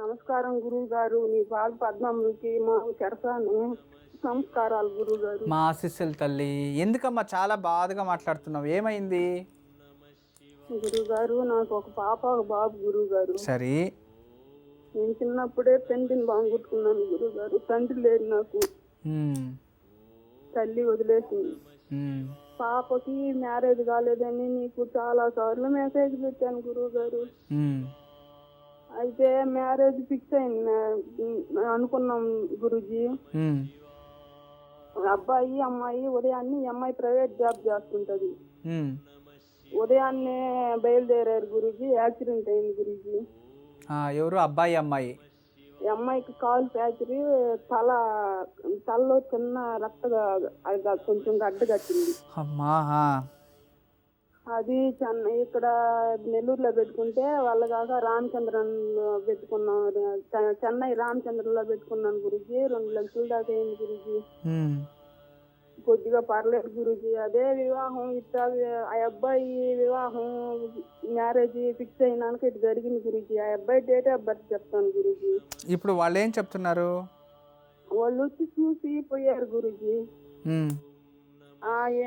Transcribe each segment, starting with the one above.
నమస్కారం గురువు గారు. నీ పాద పద్మములకి మా చెరసాను నమస్కారాలు గురువు గారు. మా ఆశీస్సులు తల్లి. ఎందుకమ్మా చాలా బాధగా మాట్లాడుతున్నావు? ఏమైంది? గురువు గారు, నాకు ఒక పాప ఒక బాబు గురువు గారు. సరే. నేను చిన్నప్పుడే తండ్రిని బాగుంటున్నాను గురువు గారు. తండ్రి లేడు నాకు. తల్లి వదిలేసింది. పాపకి మ్యారేజ్ కాలేదని నీకు చాలా సార్లు మెసేజ్ పెట్టాను గురువు గారు. అయితే మ్యారేజ్ ఫిక్స్ అయింది అనుకున్నాం గురూజీ. అబ్బాయి అమ్మాయి ఉదయాన్నే అమ్మాయి ప్రైవేట్ జాబ్ చేస్తుంటది. ఉదయాన్నే బయలుదేరారు గురూజీ. యాక్సిడెంట్ అయింది గురూజీ. ఎవరు? అబ్బాయి అమ్మాయి? అమ్మాయికి కాలు ఫ్రాక్చర్, తలలో చిన్న కొంచెం గడ్డ కట్టింది. అది ఇక్కడ నెల్లూరులో పెట్టుకుంటే వాళ్ళ కాక రామచంద్రన్ పెట్టుకున్నాం. చెన్నై రామచంద్రంలో పెట్టుకున్నాను గురూజీ. 2 లక్షల దాకా అయింది గురూజీ. కొద్దిగా పర్లేదు గురూజీ. అదే వివాహం ఇట్లా ఆ అబ్బాయి వివాహం మ్యారేజ్ ఫిక్స్ అయినాక ఇటు జరిగింది గురూజీ. ఆ అబ్బాయి డేట్ ఆఫ్ బర్త్ చెప్తాను గురూజీ. ఇప్పుడు వాళ్ళు ఏం చెప్తున్నారు? వాళ్ళు వచ్చి చూసి పోయారు గురూజీ.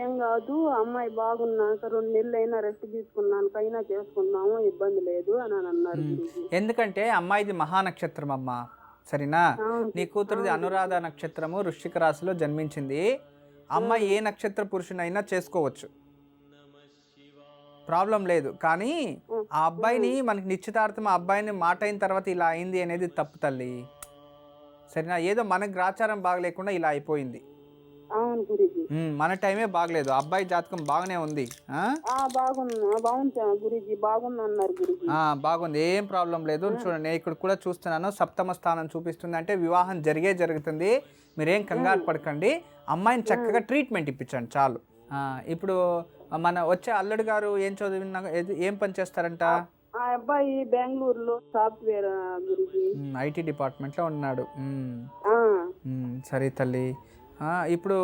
ఏం కాదు, అమ్మాయి బాగున్నాక 2 నెలలు అయినా రెస్ట్ తీసుకున్నాను, పైన చేసుకున్నాము, ఇబ్బంది లేదు అని అన్నారు. ఎందుకంటే అమ్మాయిది మహానక్షత్రం అమ్మ, సరేనా? నీ కూతురుది అనురాధ నక్షత్రము, వృశ్చిక రాశిలో జన్మించింది. అమ్మాయి ఏ నక్షత్ర పురుషునైనా చేసుకోవచ్చు, ప్రాబ్లం లేదు. కానీ ఆ అబ్బాయిని మనకి నిశ్చితార్థం, ఆ అబ్బాయిని మాట అయిన తర్వాత ఇలా అయింది అనేది తప్పు తల్లి, సరేనా? ఏదో మనకు గ్రాచారం బాగలేకుండా ఇలా అయిపోయింది. మన టైమే బాగలేదు. అబ్బాయి జాతకం బాగానే ఉంది. బాగుంది, ఏం ప్రాబ్లం లేదు. చూడండి, నేను ఇక్కడ కూడా చూస్తున్నాను, సప్తమ స్థానం చూపిస్తుంది. అంటే వివాహం జరుగుతుంది. మీరేం కంగారు పడకండి. అమ్మాయిని చక్కగా ట్రీట్మెంట్ ఇప్పించండి చాలు. ఇప్పుడు మన వచ్చే అల్లుడు గారు ఏం చదివినా, ఏం పని చేస్తారంట? అబ్బాయి బెంగళూరులో సాఫ్ట్వేర్ ఐటీ డిపార్ట్మెంట్ లో ఉన్నాడు. సరే తల్లి. ఇప్పుడు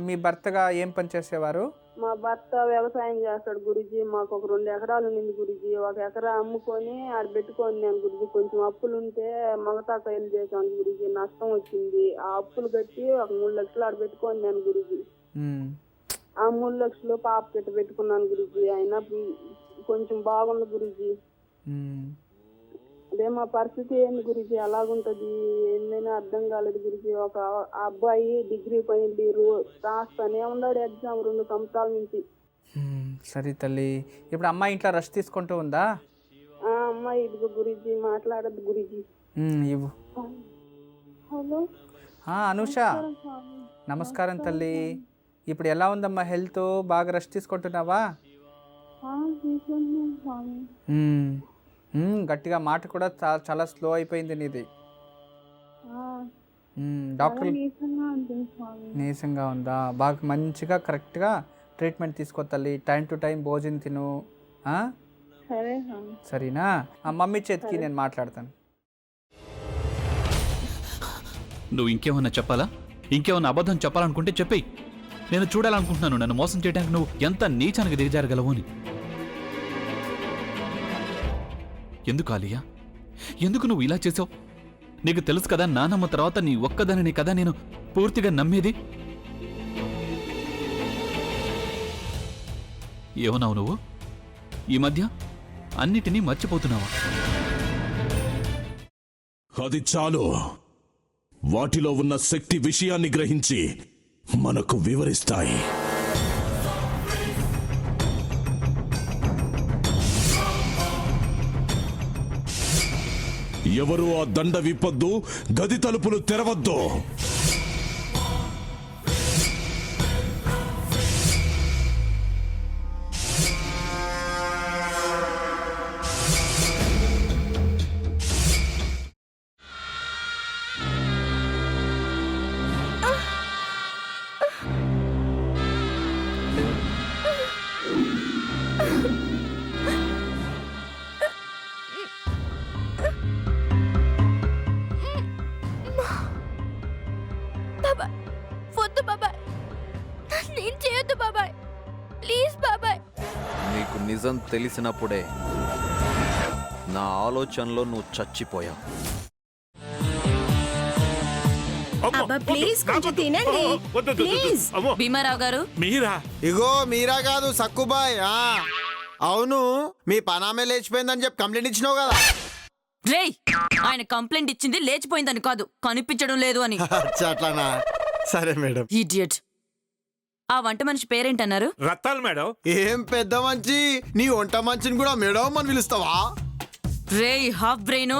మీ భర్తగా ఏం పని చేసేవారు? మా భర్త వ్యవసాయం చేస్తాడు గురూజీ. మాకు ఒక 2 ఎకరాలు ఉంది గురూజీ. 1 ఎకరా అమ్ముకొని ఆడ పెట్టుకొని నేను గురూజీ. కొంచెం అప్పులుంటే మగతాకాయలు చేశాను గురూజీ. నష్టం వచ్చింది. ఆ అప్పులు కట్టి ఒక 3 లక్షలు ఆడ పెట్టుకొని నేను గురూజీ. ఆ 3 లక్షలు పాప పెట్టుకున్నాను గురూజీ. అయినా కొంచెం బాగుంది గురూజీ. అదే మా పరిస్థితి ఏంది గురూజీ, అలాగుంటది. ఏందైనా అర్థం కాలేదు గురూజీ. ఒక అబ్బాయి డిగ్రీ పోయింది, రాస్తానే ఉన్నాడు ఎగ్జామ్ 2 సంవత్సరాల నుంచి. సరే తల్లి. ఇప్పుడు అమ్మాయి ఇంట్లో రెస్ట్ తీసుకుంటూ ఉందా? అమ్మాయి ఇదిగో గురూజీ, మాట్లాడద్దు గురూజీ. ఇవ్వు. హలో అనూష, నమస్కారం తల్లి. ఇప్పుడు ఎలా ఉందమ్మా హెల్త్? బాగా రెస్ట్ తీసుకుంటున్నావా? గట్టిగా మాట కూడా చాలా స్లో అయిపోయింది నీది. డాక్టర్ నీరసంగా ఉందా? బాగా మంచిగా కరెక్ట్గా ట్రీట్మెంట్ తీసుకో తల్లి. టైం టు టైం భోజనం తిను. సరేనా? మమ్మీ చేతికి నేను మాట్లాడతాను. నువ్వు ఇంకేమన్నా చెప్పాలా? ఇంకేమన్నా అబద్ధం చెప్పాలనుకుంటే చెప్పేయి. నేను చూడాలనుకుంటున్నాను నన్ను మోసం చేయడానికి నువ్వు ఎంత నీచానికి దిగజారగలవు అని. ఎందుకు ఆలియా, ఎందుకు నువ్వు ఇలా చేసావు? నీకు తెలుసు కదా, నానమ్మ తర్వాత నీ ఒక్కదానిని కదా నేను పూర్తిగా నమ్మేది. ఏమన్నావు నువ్వు? ఈ మధ్య అన్నిటినీ మర్చిపోతున్నావా? అది చాలు. వాటిలో ఉన్న శక్తి విషయాన్ని గ్రహించి మనకు వివరిస్తాయి. ఎవరు ఆ దండ విప్పొద్దు, గది తలుపులు తెరవద్దు. నీకు నిజం తెలిసినప్పుడే నా ఆలోచనలో నువ్వు చచ్చిపోయావు. అబ్బా ప్లీజ్ కొంచెం తినండి ప్లీజ్. భీమారావు గారు మీరా? ఇగో మీరా కాదు సక్కుబాయ్. అవును, మీ పనామే లేచిపోయిందని చెప్పి కంప్లైంట్ ఇచ్చినావు కదా. రేయ్, ఆయన కంప్లైంట్ ఇచ్చింది లేచిపోయిందని కాదు, కనిపించడం లేదు అని. అట్లానా? సరే మేడం. ఇడియట్. ఆ వంట మనిషి పేరేంటన్నారు? రత్తాలు మేడం. ఏం పెద్ద మంచి, నీ వంట మంచిని కూడా మేడం అని పిలుస్తావా? రేయ్ హాఫ్ బ్రెయిన్,